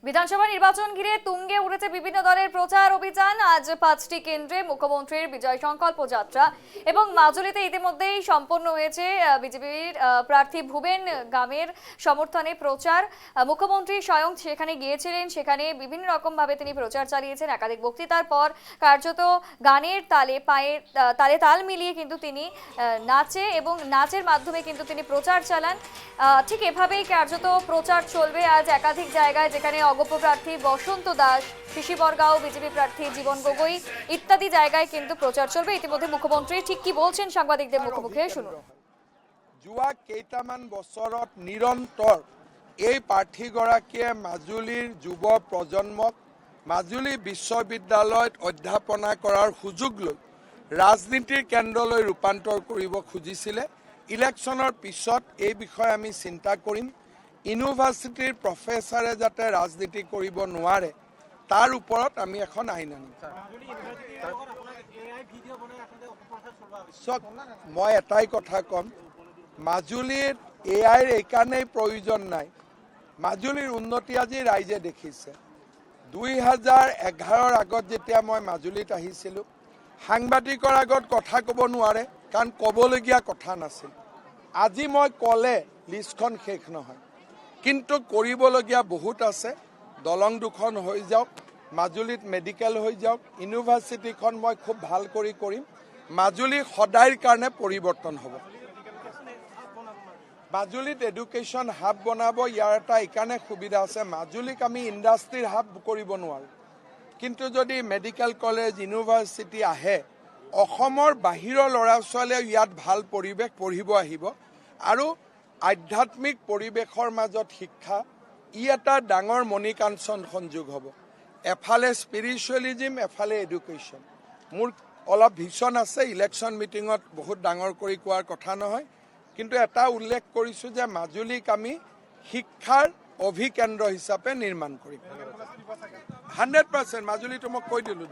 বিধানসভা নির্বাচন ঘিরে তুঙ্গে উঠেছে বিভিন্ন দলের প্রচার অভিযান। আজ 5টি কেন্দ্রে মুখ্যমন্ত্রীর বিজয় সংকল্প যাত্রা এবং মাজুলিতে ইতিমধ্যেই সম্পন্ন হয়েছে বিজেপির প্রার্থী ভুবেন গামের সমর্থনে প্রচার। মুখ্যমন্ত্রী স্বয়ং সেখানে গিয়েছিলেন, সেখানে বিভিন্ন রকম ভাবে তিনি প্রচার চালিয়েছেন। একাধিক বক্তৃতার পর কার্যত গানের তালে পায়ের তালে তাল মিলিয়ে কিন্তু তিনি নাচে এবং নাচের মাধ্যমে কিন্তু তিনি প্রচার চালান। ঠিক এভাবেই কার্যত প্রচার চলবে আজ একাধিক জায়গায়, যেখানে অগপ প্রার্থী বসন্ত দাস, শিশিবরগাঁও বিজেপি প্রার্থী জীবন গগৈ ইত্যাদি জায়গায় কিন্তু প্রচার চলবে। ইতিমধ্যে মুখ্যমন্ত্রী ঠিক কি বলছেন সাংবাদিকদের মুখোমুখি শুনুন। যোৱা কেইটামান বছৰত নিৰন্তৰ এই প্ৰাৰ্থীগৰাকীয়ে মাজুলীৰ যুৱ প্ৰজন্মক মাজুলী বিশ্ববিদ্যালয়ত অধ্যাপনা কৰাৰ সুযোগ লৈ ৰাজনীতিৰ কেন্দ্ৰলৈ ৰূপান্তৰ কৰিব খুজিছিলে। ইলেকশ্যনৰ পিছত এই বিষয়ে আমি চিন্তা কৰিম। ইউনিভাৰ্চিটিৰ প্ৰফেচাৰে যাতে ৰাজনীতি কৰিব নোৱাৰে তাৰ ওপৰত আমি এখন আইন আনিম। মই এটাই কথা ক'ম, মাজুলীৰ এআইৰ এইকাৰণেই প্ৰয়োজন নাই। মাজুলীৰ উন্নতি আজি ৰাইজে দেখিছে। 2011ৰ আগত যেতিয়া মই মাজুলীত আহিছিলোঁ, সাংবাদিকৰ আগত কথা ক'ব নোৱাৰে, কাৰণ ক'বলগীয়া কথা নাছিল। আজি মই ক'লে লিষ্টখন শেষ নহয়, কিন্তু কৰিবলগীয়া বহুত আছে। দলং দুখন হৈ যাওক, মাজুলীত মেডিকেল হৈ যাওক, ইউনিভাৰ্চিটিখন মই খুব ভাল কৰি কৰিম। মাজুলী সদায়ৰ কাৰণে পৰিৱৰ্তন হ'ব। মাজুলীত এডুকেশ্যন হাব বনাব। ইয়াৰ এটা এইকাৰণে সুবিধা আছে, মাজুলীক আমি ইণ্ডাষ্ট্ৰীৰ হাব কৰিব নোৱাৰোঁ, কিন্তু যদি মেডিকেল কলেজ ইউনিভাৰ্চিটি আহে, অসমৰ বাহিৰৰ ল'ৰা ছোৱালীয়ে ইয়াত ভাল পৰিৱেশ পঢ়িব আহিব আৰু আধ্যাত্মিক পৰিৱেশৰ মাজত শিক্ষা, ই এটা ডাঙৰ মণিকাঞ্চন সংযোগ হ'ব। এফালে স্পিৰিচুৱেলিজিম, এফালে এডুকেশ্যন। মোৰ অলপ ভিছন আছে, ইলেকশ্যন মিটিঙত বহুত ডাঙৰ কৰি কোৱাৰ কথা নহয়, কিন্তু এটা উল্লেখ কৰিছোঁ যে মাজুলীক আমি শিক্ষাৰ অভিকেন্দ্ৰ হিচাপে নিৰ্মাণ কৰিম। 100% মাজুলীটো মই কৈ দিলোঁ।